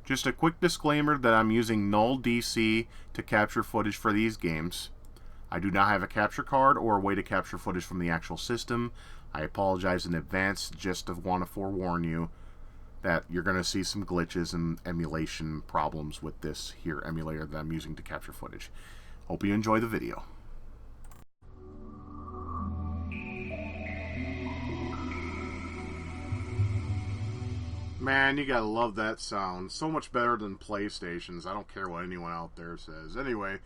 Just a quick disclaimer that I'm using null DC to capture footage for these games. I do not have a capture card or a way to capture footage from the actual system. I apologize in advance, just to want to forewarn you that you're going to see some glitches and emulation problems with this here emulator that I'm using to capture footage. Hope you enjoy the video. Man, you gotta love that sound. So much better than PlayStation's. I don't care what anyone out there says. Anyway,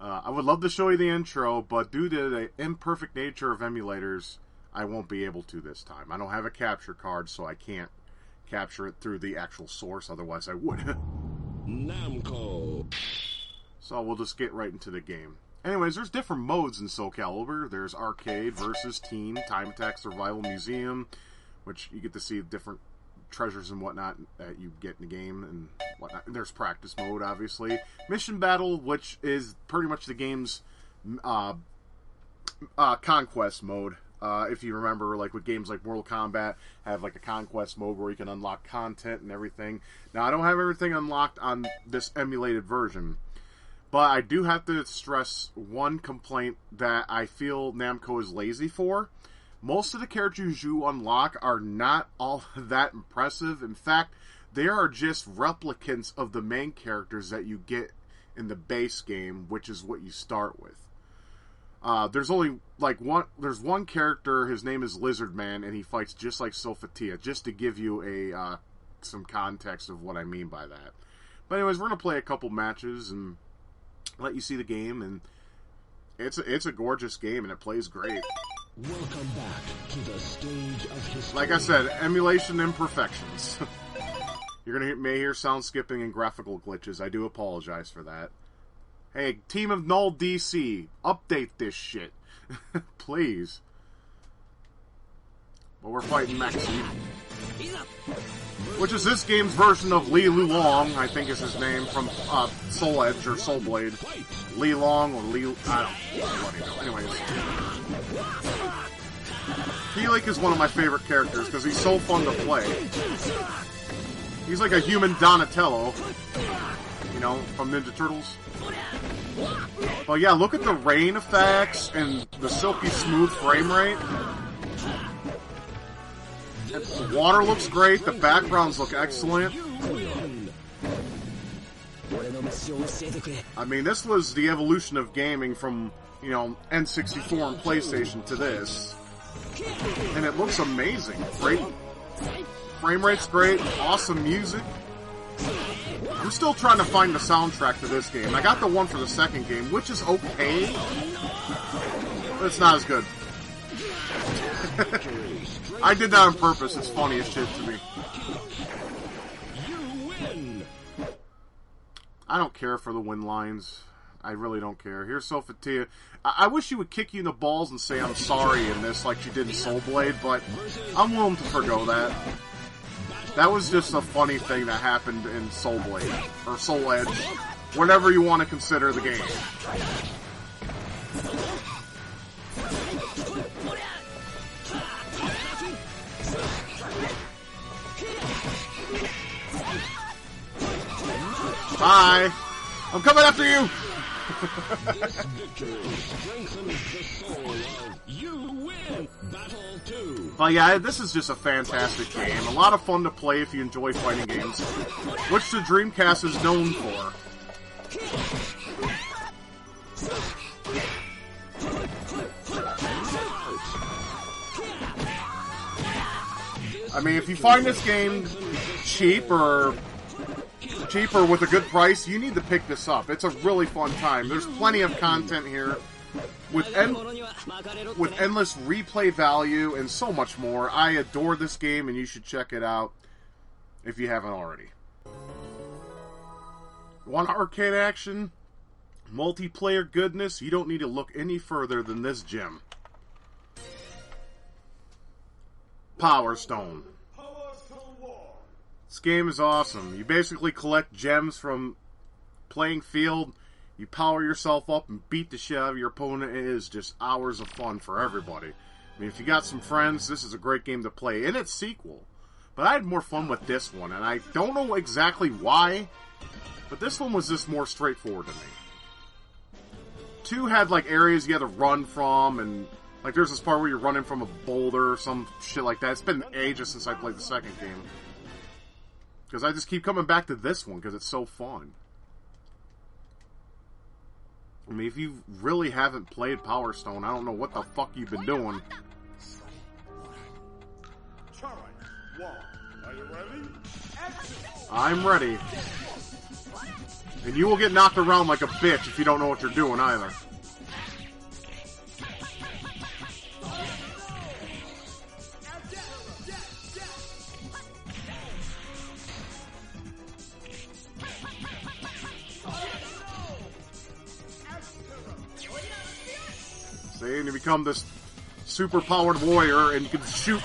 I would love to show you the intro, but due to the imperfect nature of emulators, I won't be able to this time. I don't have a capture card, so I can't capture it through the actual source. Otherwise, I would. Namco. So we'll just get right into the game. Anyways, there's different modes in Soul Calibur. There's Arcade versus Teen, Time Attack Survival Museum, which you get to see different treasures and whatnot that you get in the game and whatnot. And there's practice mode, obviously. Mission battle, which is pretty much the game's conquest mode. If you remember, like with games like Mortal Kombat, have like a conquest mode where you can unlock content and everything. Now, I don't have everything unlocked on this emulated version, but I do have to stress one complaint that I feel Namco is lazy for. Most of the characters you unlock are not all that impressive. In fact, they are just replicants of the main characters that you get in the base game, which is what you start with. There's only like there's one character, his name is Lizard Man, and he fights just like Sophatia, just to give you some context of what I mean by that. But anyways, we're going to play a couple matches and let you see the game, and it's a gorgeous game, and it plays great. Welcome back to the stage of history. Like I said, emulation imperfections. May hear sound skipping and graphical glitches. I do apologize for that. Hey, team of Null DC, update this shit. Please. But we're fighting Maxi, which is this game's version of Li Long, I think is his name, from Soul Edge or Soul Blade. Li Long or Li... I don't know. Anyways. Helik is one of my favorite characters because he's so fun to play. He's like a human Donatello, you know, from Ninja Turtles. But yeah, look at the rain effects and the silky smooth frame rate. The water looks great, the backgrounds look excellent. I mean, this was the evolution of gaming from, you know, N64 and PlayStation to this. And it looks amazing. Great. Frame rate's great. Awesome music. I'm still trying to find the soundtrack for this game. I got the one for the second game, which is okay. But it's not as good. I did that on purpose. It's funny as shit to me. I don't care for the win lines. I really don't care. Here's Sophatia. I wish she would kick you in the balls and say I'm sorry in this like she did in Soul Blade, but I'm willing to forgo that. That was just a funny thing that happened in Soul Blade, or Soul Edge, whatever you want to consider the game. Bye! I'm coming after you! This victory strengthens the soul of you win battle 2. But yeah, this is just a fantastic game. A lot of fun to play if you enjoy fighting games, which the Dreamcast is known for. I mean, if you find this game cheaper with a good price, you need to pick this up. It's a really fun time. There's plenty of content here with endless replay value and so much more. I adore this game, and you should check it out if you haven't already. Want arcade action? Multiplayer goodness? You don't need to look any further than this gem. Power Stone. This game is awesome. You basically collect gems from playing field, you power yourself up and beat the shit out of your opponent. It is just hours of fun for everybody. I mean, if you got some friends, this is a great game to play. And its sequel. But I had more fun with this one, and I don't know exactly why, but this one was just more straightforward to me. 2 had, like, areas you had to run from, and, like, there's this part where you're running from a boulder or some shit like that. It's been ages since I played the second game. Because I just keep coming back to this one, because it's so fun. I mean, if you really haven't played Power Stone, I don't know what the fuck you've been doing. Are you ready? I'm ready. And you will get knocked around like a bitch if you don't know what you're doing either. See, and you become this super-powered warrior and you can shoot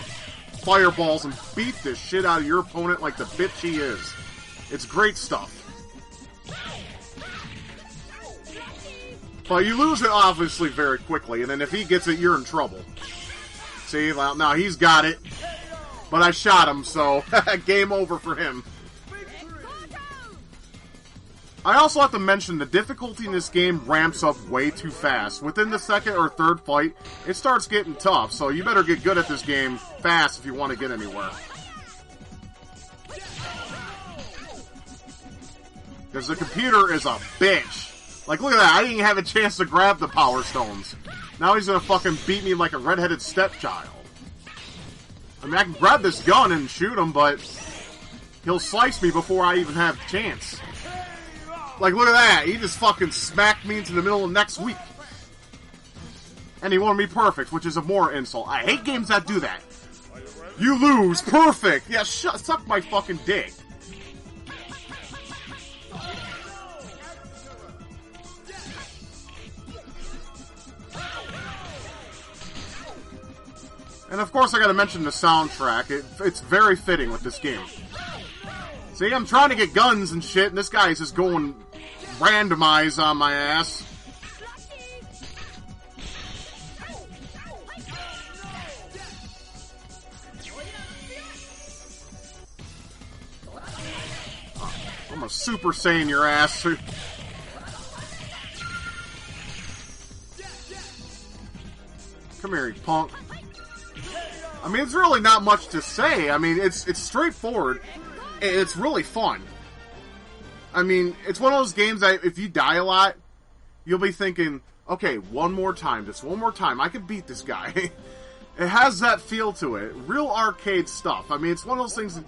fireballs and beat the shit out of your opponent like the bitch he is. It's great stuff. But you lose it, obviously, very quickly, and then if he gets it, you're in trouble. See, well, now he's got it, but I shot him, so game over for him. I also have to mention the difficulty in this game ramps up way too fast. Within the second or third fight, it starts getting tough, so you better get good at this game fast if you want to get anywhere. Because the computer is a bitch. Like, look at that, I didn't even have a chance to grab the Power Stones. Now he's gonna fucking beat me like a redheaded stepchild. I mean, I can grab this gun and shoot him, but he'll slice me before I even have a chance. Like, look at that. He just fucking smacked me into the middle of next week. And he wanted me perfect, which is a more insult. I hate games that do that. You lose. Perfect. Yeah, suck my fucking dick. And of course I gotta mention the soundtrack. It's very fitting with this game. See, I'm trying to get guns and shit, and this guy's just going randomized on my ass. I'm a Super Saiyan your ass. Come here, you punk. I mean, it's really not much to say. I mean, it's straightforward. It's really fun. I mean, it's one of those games that if you die a lot, you'll be thinking, okay, one more time, just one more time, I can beat this guy. It has that feel to it. Real arcade stuff. I mean, it's one of those things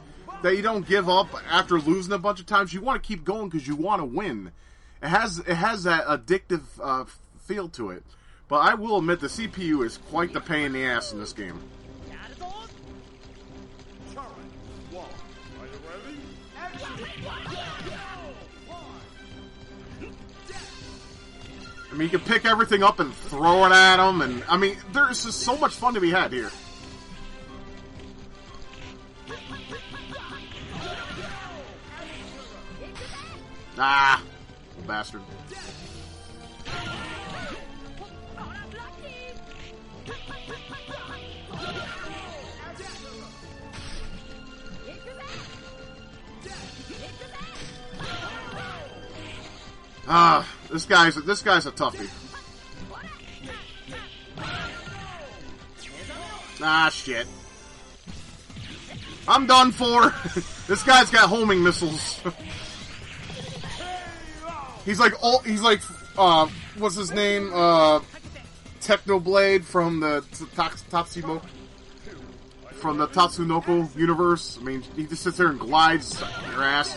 that you don't give up after losing a bunch of times. You want to keep going because you want to win. It has that addictive feel to it. But I will admit the CPU is quite the pain in the ass in this game. I mean, you can pick everything up and throw it at them, and, I mean, there's just so much fun to be had here. Ah, bastard. Ah, this guy's a toughie. Ah, shit. I'm done for. This guy's got homing missiles. He's like, what's his name? Technoblade from the Tatsunoko universe. I mean, he just sits there and glides your ass.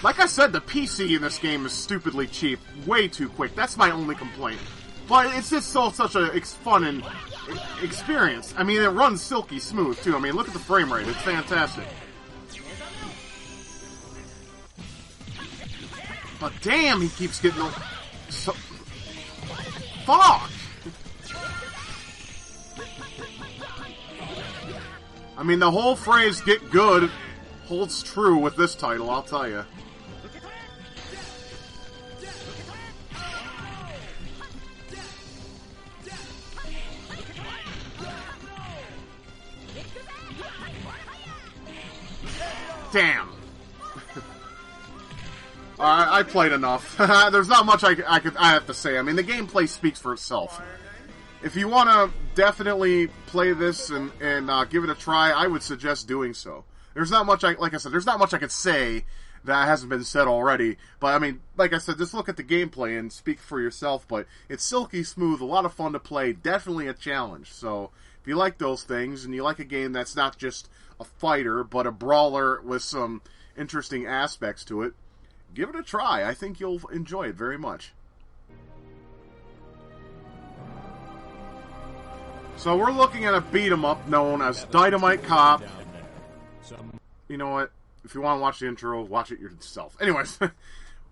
Like I said, the PC in this game is stupidly cheap. Way too quick. That's my only complaint. But it's just such a fun and experience. I mean, it runs silky smooth, too. I mean, look at the frame rate. It's fantastic. But damn, he keeps getting... Fuck! I mean, the whole phrase, get good, holds true with this title, I'll tell you. Damn. I played enough. There's not much I have to say. I mean, the gameplay speaks for itself. If you want to definitely play this and give it a try, I would suggest doing so. There's not much, like I said, there's not much I could say that hasn't been said already. But, I mean, like I said, just look at the gameplay and speak for yourself. But it's silky smooth, a lot of fun to play, definitely a challenge. So, if you like those things, and you like a game that's not just a fighter, but a brawler with some interesting aspects to it, give it a try. I think you'll enjoy it very much. So we're looking at a beat-em-up known as Dynamite Cop. You know what? If you want to watch the intro, watch it yourself. Anyways,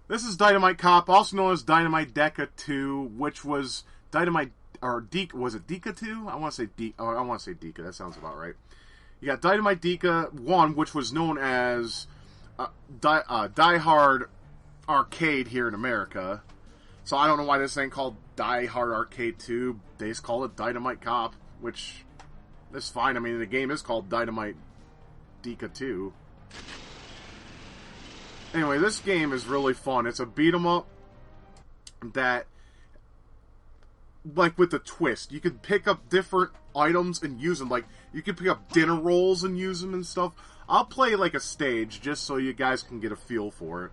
this is Dynamite Cop, also known as Dynamite Deca 2, which was Dynamite, or was it Deca 2? I want to say Deca, that sounds about right. You got Dynamite Deca 1, which was known as Die Hard Arcade here in America. So I don't know why this ain't called Die Hard Arcade 2. They just call it Dynamite Cop, which is fine. I mean, the game is called Dynamite Deca 2. Anyway, this game is really fun. It's a beat-em-up that, like, with a twist. You can pick up different items and use them. Like, you can pick up dinner rolls and use them and stuff. I'll play, like, a stage just so you guys can get a feel for it.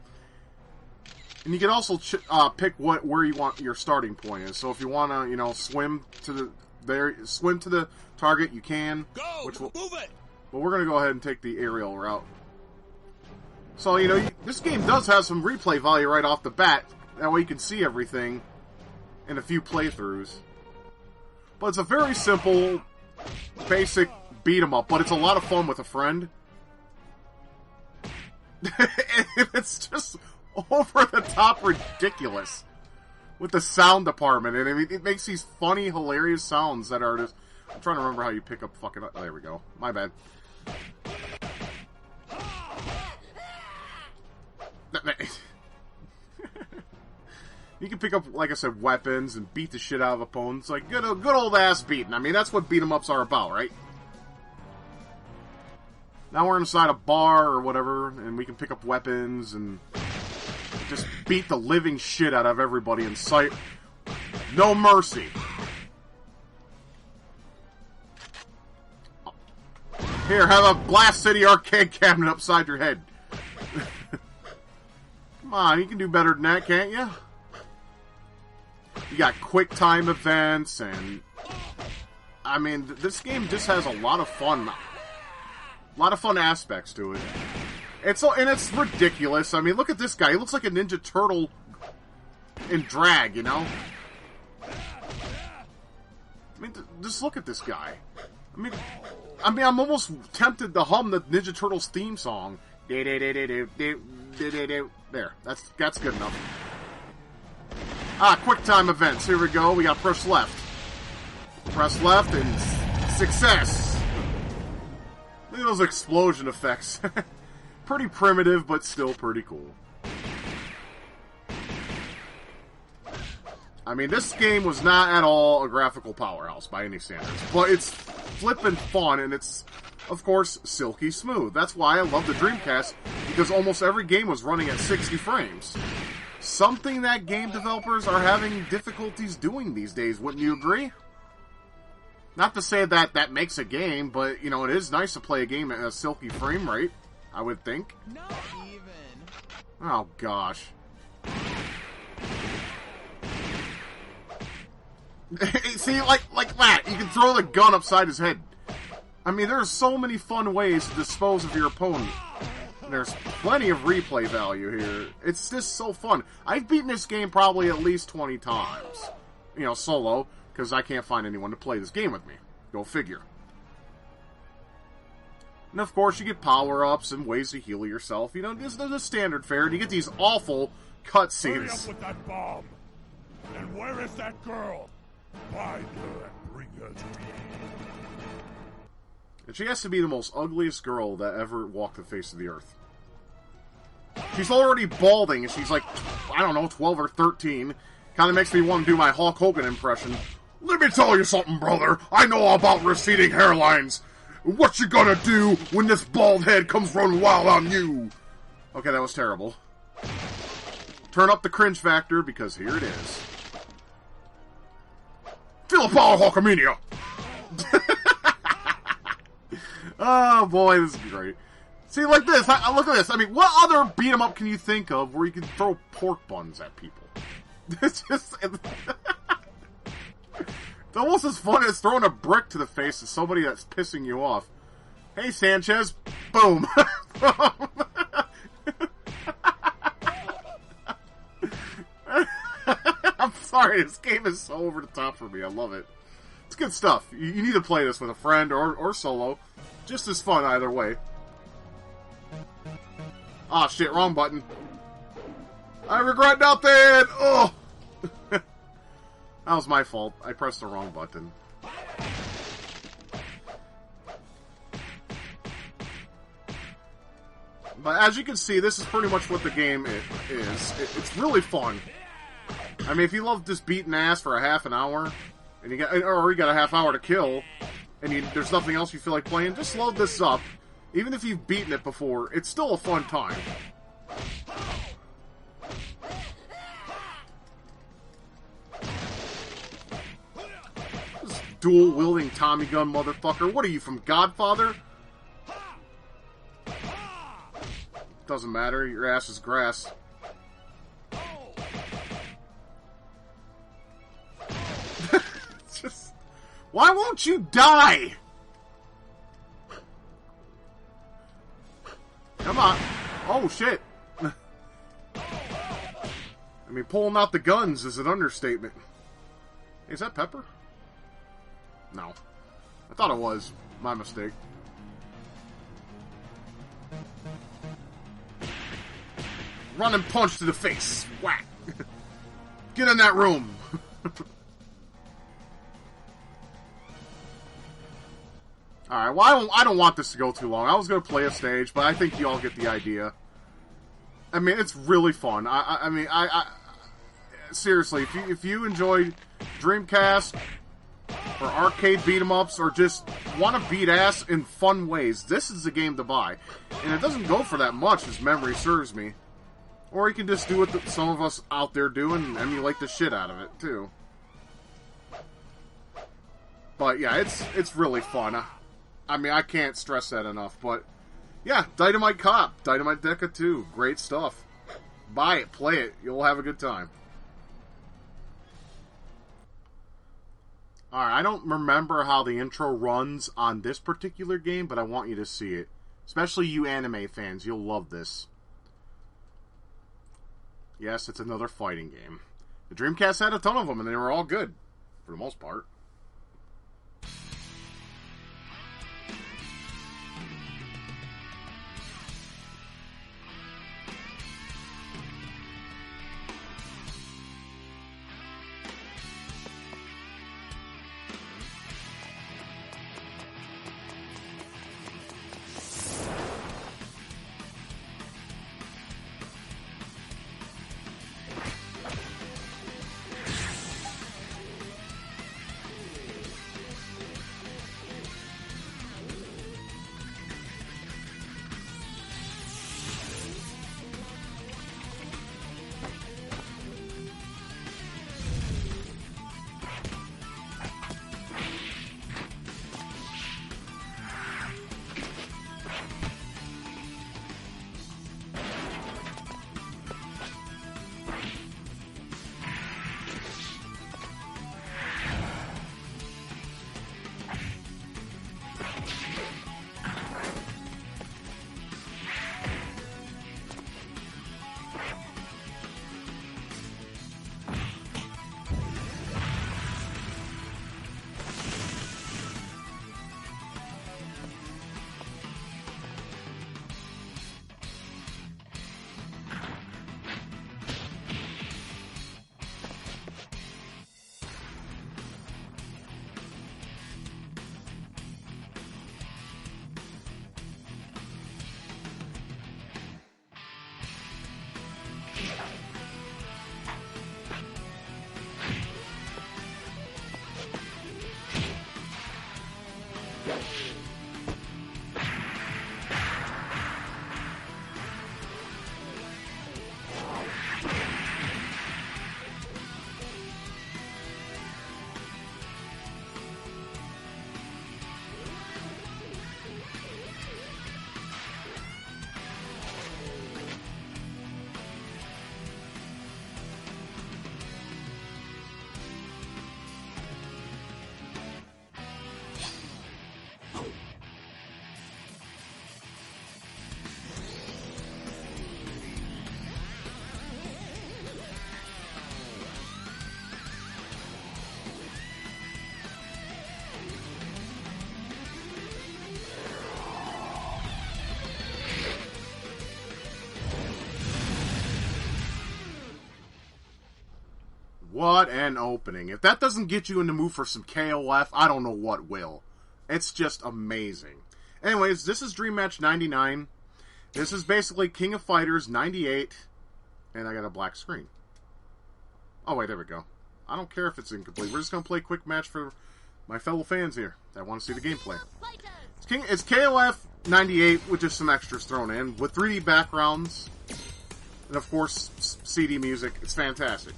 And you can also pick where you want your starting point is. So if you want to, you know, swim to the target, you can. Go! Move it! But we're going to go ahead and take the aerial route. So, you know, this game does have some replay value right off the bat. That way you can see everything in a few playthroughs. But it's a very simple, basic beat-em-up, but it's a lot of fun with a friend. It's just over-the-top ridiculous with the sound department. And I mean, it makes these funny, hilarious sounds that are just... I'm trying to remember how you pick up fucking... Oh, there we go. My bad. You can pick up, like I said, weapons and beat the shit out of opponents. Like, good old ass beating. I mean, that's what beat-em-ups are about, right? Now we're inside a bar or whatever, and we can pick up weapons and just beat the living shit out of everybody in sight. No mercy. Here, have a Glass City arcade cabinet upside your head. Come on, you can do better than that, can't you? You got quick time events, and I mean, this game just has a lot of fun aspects to it. It's ridiculous. I mean, look at this guy. He looks like a Ninja Turtle in drag, you know? I mean, just look at this guy. I mean, I'm almost tempted to hum the Ninja Turtles theme song. There, that's good enough. Quick time events. Here we go. We got to press left. Press left and success. Look at those explosion effects. Pretty primitive, but still pretty cool. I mean, this game was not at all a graphical powerhouse by any standards, but it's flippin' fun, and it's, of course, silky smooth. That's why I love the Dreamcast, because almost every game was running at 60 frames. Something that game developers are having difficulties doing these days, wouldn't you agree? Not to say that that makes a game, but, you know, it is nice to play a game at a silky frame rate, I would think. Not even. Oh, gosh. See, like that. You can throw the gun upside his head. I mean, there's so many fun ways to dispose of your opponent. There's plenty of replay value here. It's just so fun. I've beaten this game probably at least 20 times. You know, solo, because I can't find anyone to play this game with me. Go figure. And of course, you get power-ups and ways to heal yourself. You know, this is the standard fare. And you get these awful cutscenes. Hurry up with that bomb! And where is that girl? Find her and bring her to me. And she has to be the most ugliest girl that ever walked the face of the earth. She's already balding, and she's like, I don't know, 12 or 13. Kind of makes me want to do my Hulk Hogan impression. Let me tell you something, brother. I know about receding hairlines. What you gonna do when this bald head comes running wild on you? Okay, that was terrible. Turn up the cringe factor, because here it is. Feel the power, Hulkamania! Oh boy, this is great. See, like this, look at this. I mean, what other beat 'em up can you think of where you can throw pork buns at people? It's just... It's almost as fun as throwing a brick to the face of somebody that's pissing you off. Hey, Sanchez. Boom. I'm sorry, this game is so over the top for me. I love it. It's good stuff. You need to play this with a friend or solo. Just as fun either way. Ah, shit, wrong button. I regret nothing! Oh! That was my fault. I pressed the wrong button. But as you can see, this is pretty much what the game is. It's really fun. I mean, if you love just beating ass for a half an hour, and you got a half hour to kill, and there's nothing else you feel like playing, just load this up. Even if you've beaten it before, it's still a fun time. This dual-wielding Tommy gun motherfucker. What are you, from Godfather? Doesn't matter, your ass is grass. It's just... Why won't you die? Come on. Oh, shit. I mean, pulling out the guns is an understatement. Hey, is that Pepper? No. I thought it was. My mistake. Run and punch to the face. Whack. Get in that room. Alright, well, I don't want this to go too long. I was going to play a stage, but I think you all get the idea. I mean, it's really fun. I mean, seriously, if you enjoy Dreamcast or arcade beat-em-ups or just want to beat ass in fun ways, this is the game to buy. And it doesn't go for that much, as memory serves me. Or you can just do what some of us out there do and emulate the shit out of it, too. But yeah, it's really fun. I mean, I can't stress that enough, but yeah, Dynamite Cop, Dynamite Deca 2, great stuff. Buy it, play it, you'll have a good time. Alright, I don't remember how the intro runs on this particular game, but I want you to see it. Especially you anime fans, you'll love this. Yes, it's another fighting game. The Dreamcast had a ton of them, and they were all good, for the most part. What an opening. If that doesn't get you in the mood for some KOF, I don't know what will. It's just amazing. Anyways, this is Dream Match 99. This is basically King of Fighters 98. And I got a black screen. Oh, wait, there we go. I don't care if it's incomplete. We're just going to play a quick match for my fellow fans here that want to see the gameplay. It's KOF 98 with just some extras thrown in, with 3D backgrounds, and of course, CD music. It's fantastic.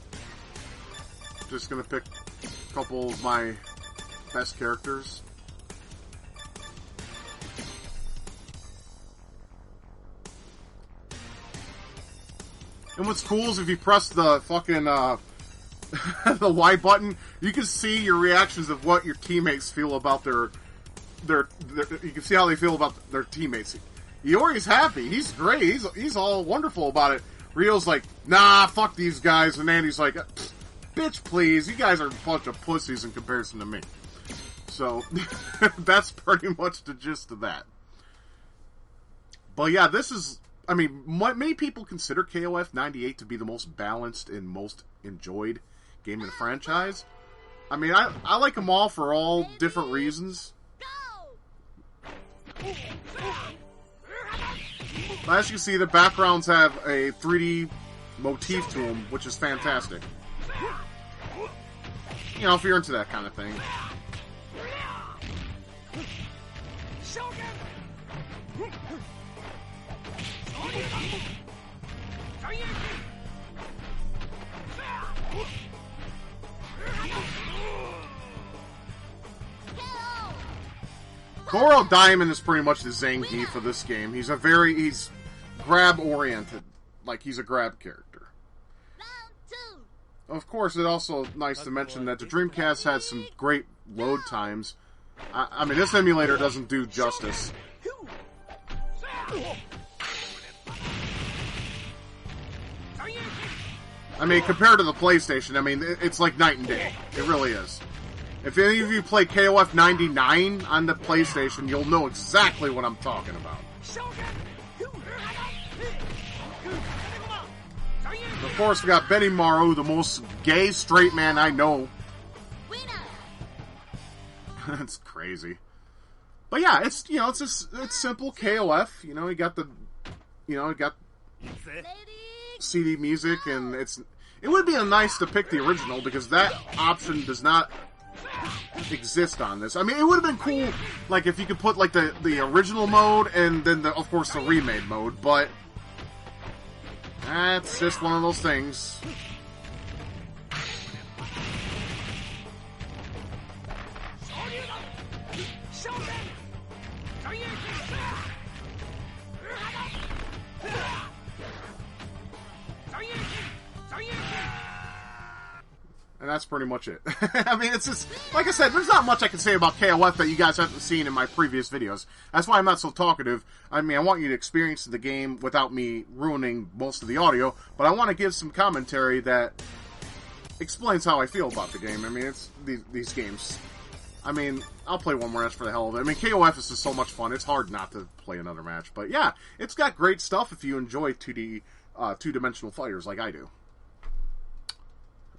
Just going to pick a couple of my best characters. And what's cool is if you press the fucking, the Y button, you can see your reactions of what your teammates feel about their you can see how they feel about their teammates. Iori's happy. He's great. He's all wonderful about it. Rio's like, nah, fuck these guys. And Andy's like, bitch, please. You guys are a bunch of pussies in comparison to me. So, that's pretty much the gist of that. But yeah, this is, I mean, many people consider KOF 98 to be the most balanced and most enjoyed game in the franchise. I mean, I like them all for all different reasons. But as you see, the backgrounds have a 3D motif to them, which is fantastic. You know, if you're into that kind of thing. Goro Diamond is pretty much the Zangief for this game. He's grab-oriented. Like, he's a grab character. Of course, it's also nice to mention that the Dreamcast had some great load times. I mean, this emulator doesn't do justice. I mean, compared to the PlayStation, I mean, it's like night and day. It really is. If any of you play KOF 99 on the PlayStation, you'll know exactly what I'm talking about. Of course, we got Benny Maru, the most gay straight man I know. That's crazy. But yeah, it's simple KOF. You got CD music, and it would be nice to pick the original because that option does not exist on this. I mean, it would have been cool, like, if you could put, like, the original mode and then, of course, the remade mode, but that's just one of those things. And that's pretty much it. I mean, it's just, like I said, there's not much I can say about KOF that you guys haven't seen in my previous videos. That's why I'm not so talkative. I mean, I want you to experience the game without me ruining most of the audio, but I want to give some commentary that explains how I feel about the game. I mean, it's these games. I mean, I'll play one more match for the hell of it. I mean, KOF is just so much fun. It's hard not to play another match. But yeah, it's got great stuff if you enjoy 2D, two-dimensional fighters like I do.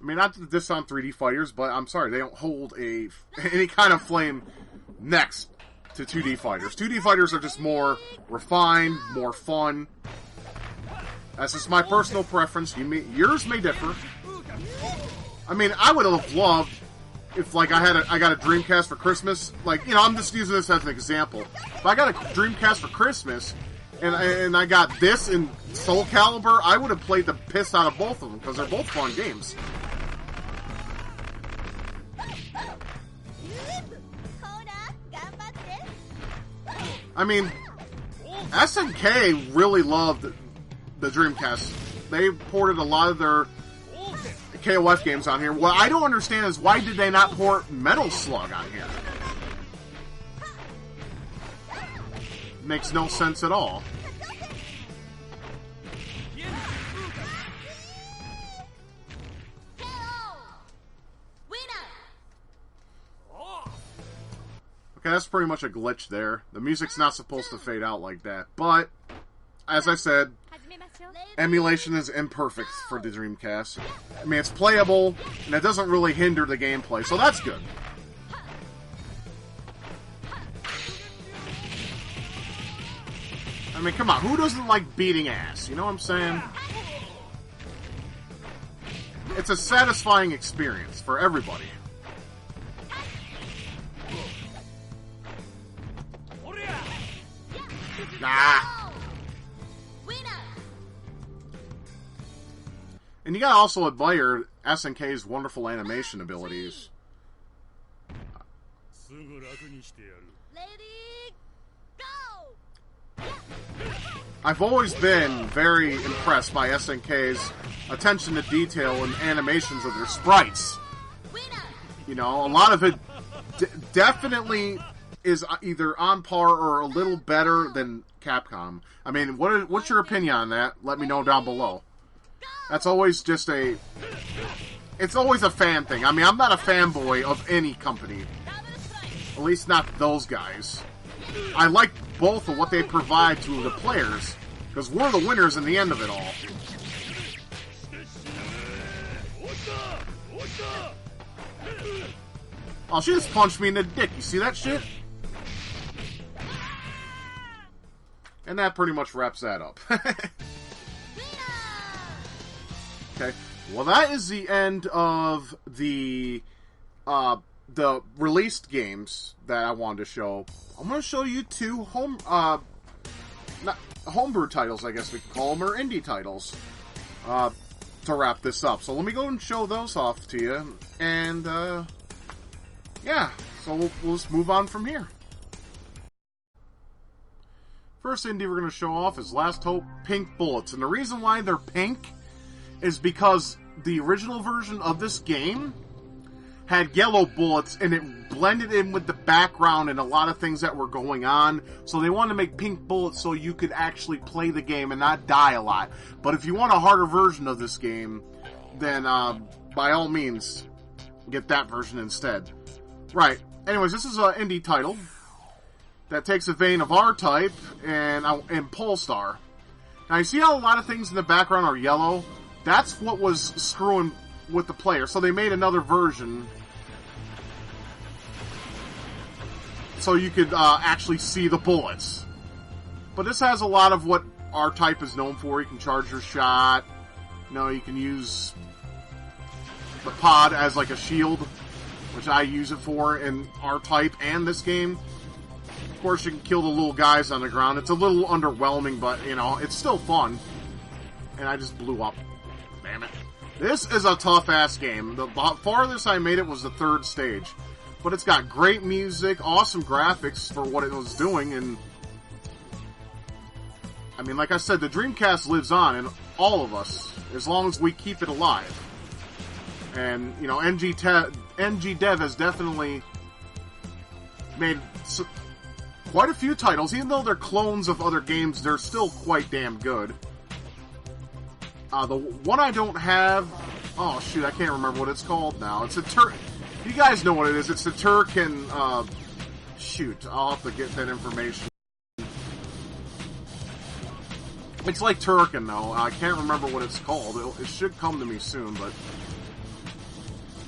I mean, not to diss on 3D fighters, but I'm sorry, they don't hold any kind of flame next to 2D fighters. 2D fighters are just more refined, more fun. That's just my personal preference. Yours may differ. I mean, I would have loved if, like, I got a Dreamcast for Christmas. Like, I'm just using this as an example. If I got a Dreamcast for Christmas and I got this in Soul Calibur, I would have played the piss out of both of them because they're both fun games. I mean, SNK really loved the Dreamcast. They ported a lot of their KOF games on here. What I don't understand is why did they not port Metal Slug on here? Makes no sense at all. Okay, that's pretty much a glitch there. The music's not supposed to fade out like that. But, as I said, emulation is imperfect for the Dreamcast. I mean, it's playable, and it doesn't really hinder the gameplay, so that's good. I mean, come on, who doesn't like beating ass? You know what I'm saying? It's a satisfying experience for everybody. Nah. And you gotta also admire SNK's wonderful animation abilities. I've always been very impressed by SNK's attention to detail and animations of their sprites. You know, a lot of it definitely is either on par or a little better than Capcom. I mean, what's your opinion on that? Let me know down below. That's always just it's always a fan thing. I mean, I'm not a fanboy of any company. At least not those guys. I like both of what they provide to the players, because we're the winners in the end of it all. Oh, she just punched me in the dick. You see that shit? And that pretty much wraps that up. Okay. Well, that is the end of the released games that I wanted to show. I'm going to show you two homebrew titles, I guess we could call them, or indie titles, to wrap this up. So let me go and show those off to you, and yeah, so we'll just move on from here. First indie we're going to show off is Last Hope Pink Bullets, and the reason why they're pink is because the original version of this game had yellow bullets, and it blended in with the background and a lot of things that were going on. So they wanted to make pink bullets so you could actually play the game and not die a lot. But if you want a harder version of this game, then by all means, get that version instead. Right. Anyways, this is an indie title that takes a vein of R-Type and Polestar. Now, you see how a lot of things in the background are yellow? That's what was screwing with the player. So they made another version so you could actually see the bullets. But this has a lot of what R-Type is known for. You can charge your shot. You know, you can use the pod as like a shield, which I use it for in R-Type and this game. Of course, you can kill the little guys on the ground. It's a little underwhelming, but, you know, it's still fun. And I just blew up. Damn it. This is a tough-ass game. The farthest I made it was the third stage. But it's got great music, awesome graphics for what it was doing, and I mean, like I said, the Dreamcast lives on in all of us, as long as we keep it alive. And, you know, NG Dev has definitely made quite a few titles. Even though they're clones of other games, they're still quite damn good. The one I don't have... Oh, shoot, I can't remember what it's called now. It's a you guys know what it is. It's the Turk-and... shoot, I'll have to get that information. It's like Turrican, though. I can't remember what it's called. It should come to me soon, but...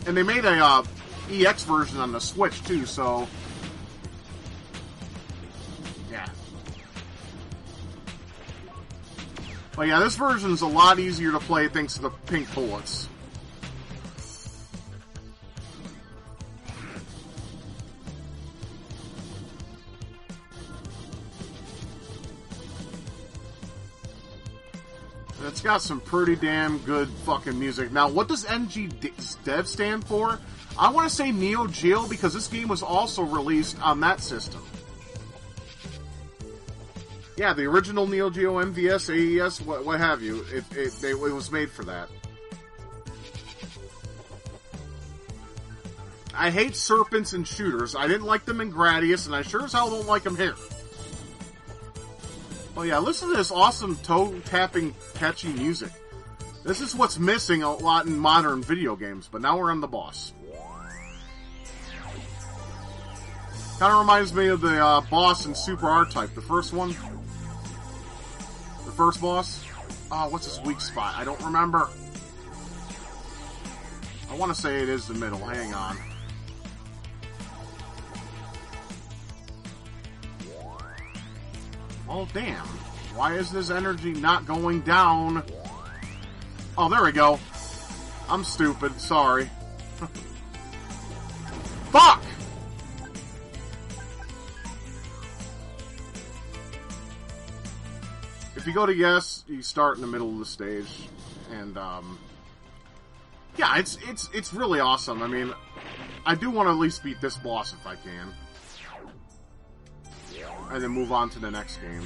And they made a EX version on the Switch, too, so... Yeah. But yeah, this version is a lot easier to play thanks to the pink bullets. And it's got some pretty damn good fucking music. Now, what does NG Dev stand for? I want to say Neo Geo because this game was also released on that system. Yeah, the original Neo Geo MVS, AES, what have you. It was made for that. I hate serpents in shooters. I didn't like them in Gradius, and I sure as hell don't like them here. Oh yeah, listen to this awesome toe-tapping, catchy music. This is what's missing a lot in modern video games, but now we're on the boss. Kind of reminds me of the boss in Super R-Type, the first one. The first boss. Oh, what's his weak spot? I don't remember. I want to say it is the middle. Hang on. Oh, damn. Why is this energy not going down? Oh, there we go. I'm stupid. Sorry. Fuck! If you go to yes, you start in the middle of the stage. And, yeah, it's really awesome. I mean, I do want to at least beat this boss if I can. And then move on to the next game.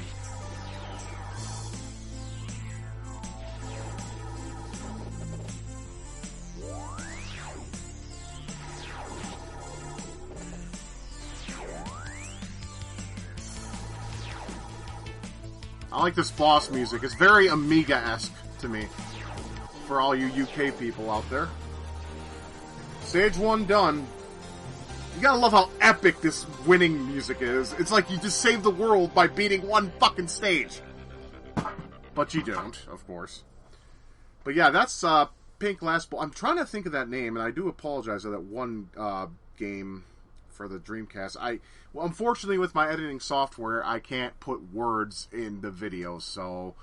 I like this boss music. It's very Amiga-esque to me. For all you UK people out there. Stage 1 done. You gotta love how epic this winning music is. It's like you just saved the world by beating one fucking stage. But you don't, of course. But yeah, that's Pink Last Ball. I'm trying to think of that name, and I do apologize for that one game for the Dreamcast. Well, unfortunately, with my editing software, I can't put words in the video, so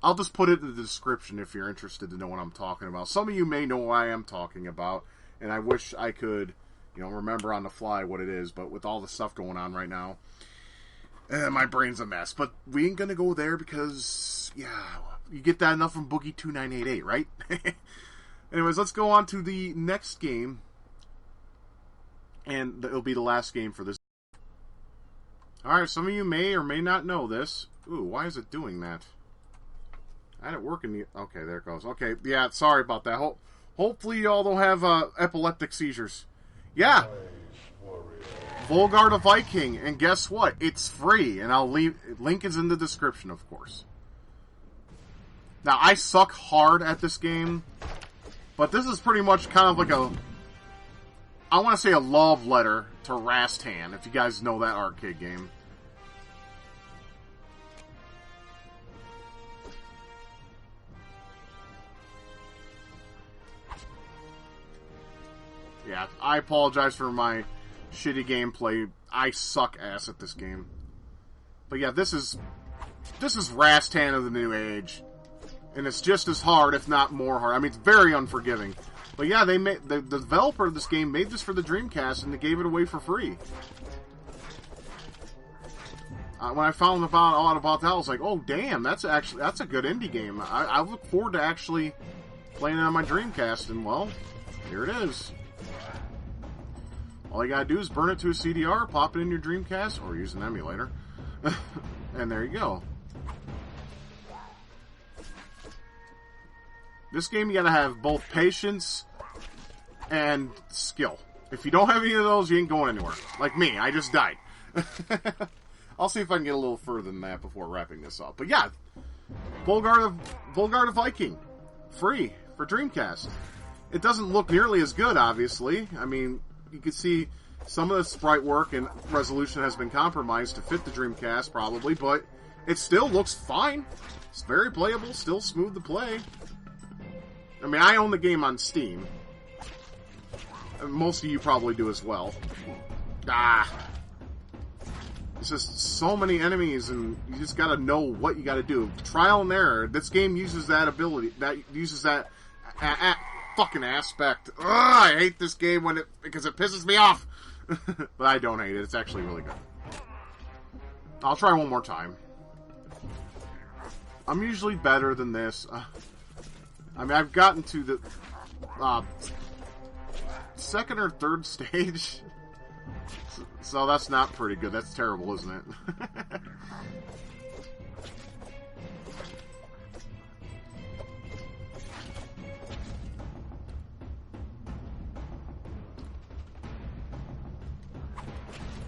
I'll just put it in the description if you're interested to know what I'm talking about. Some of you may know what I am talking about, and I wish I could, remember on the fly what it is, but with all the stuff going on right now, my brain's a mess. But we ain't gonna go there because, yeah, you get that enough from Boogie 2988, right? Anyways, let's go on to the next game, and it'll be the last game for this. Alright, some of you may or may not know this. Ooh, why is it doing that? I had it working. Okay, there it goes. Okay, yeah, sorry about that. Hopefully y'all don't have epileptic seizures. Yeah. Volgar the Viking. And guess what? It's free. And link is in the description, of course. Now, I suck hard at this game. But this is pretty much kind of like I want to say a love letter to Rastan, if you guys know that arcade game. Yeah, I apologize for my shitty gameplay. I suck ass at this game. But yeah, this is Rastan of the new age. And it's just as hard, if not more hard. I mean, it's very unforgiving. But yeah, the developer of this game made this for the Dreamcast, and they gave it away for free. When I found out about that, I was like, oh damn, that's a good indie game. I look forward to actually playing it on my Dreamcast, and well, here it is. All you gotta do is burn it to a CDR, pop it in your Dreamcast, or use an emulator, and there you go. This game, you gotta have both patience and skill. If you don't have any of those, you ain't going anywhere. Like me, I just died. I'll see if I can get a little further than that before wrapping this up. But yeah, Volgar the Viking. Free for Dreamcast. It doesn't look nearly as good, obviously. I mean, you can see some of the sprite work and resolution has been compromised to fit the Dreamcast, probably, but it still looks fine. It's very playable, still smooth to play. I mean, I own the game on Steam. Most of you probably do as well. It's just so many enemies, and you just gotta know what you gotta do. Trial and error. This game uses that ability, that fucking aspect. Ugh, I hate this game because it pisses me off. But I don't hate it. It's actually really good. I'll try one more time. I'm usually better than this. I mean, I've gotten to the second or third stage. So that's not pretty good. That's terrible, isn't it?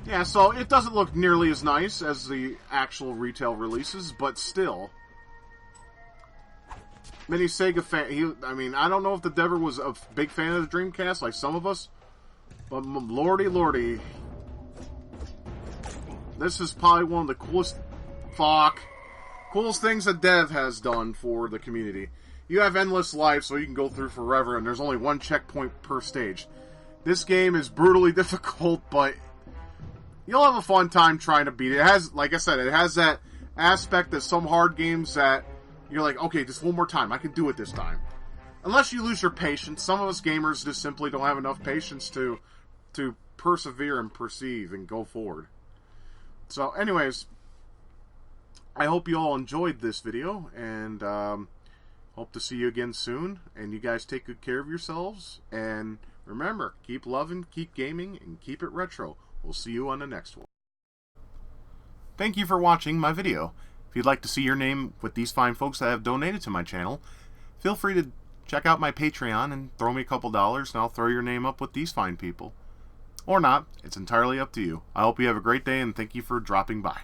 Yeah, so it doesn't look nearly as nice as the actual retail releases, but still. Many Sega fans, I don't know if the Dever was a big fan of the Dreamcast, like some of us, but lordy. This is probably one of the coolest... Fuck. coolest things that Dev has done for the community. You have endless life, so you can go through forever, and there's only one checkpoint per stage. This game is brutally difficult, but you'll have a fun time trying to beat it. It has, like I said, it has that aspect that some hard games that you're like, okay, just one more time, I can do it this time. Unless you lose your patience. Some of us gamers just simply don't have enough patience to persevere and perceive and go forward. So, anyways, I hope you all enjoyed this video, and hope to see you again soon. And you guys take good care of yourselves, and remember, keep loving, keep gaming, and keep it retro. We'll see you on the next one. Thank you for watching my video. If you'd like to see your name with these fine folks that have donated to my channel, feel free to check out my Patreon and throw me a couple dollars, and I'll throw your name up with these fine people. Or not. It's entirely up to you. I hope you have a great day, and thank you for dropping by.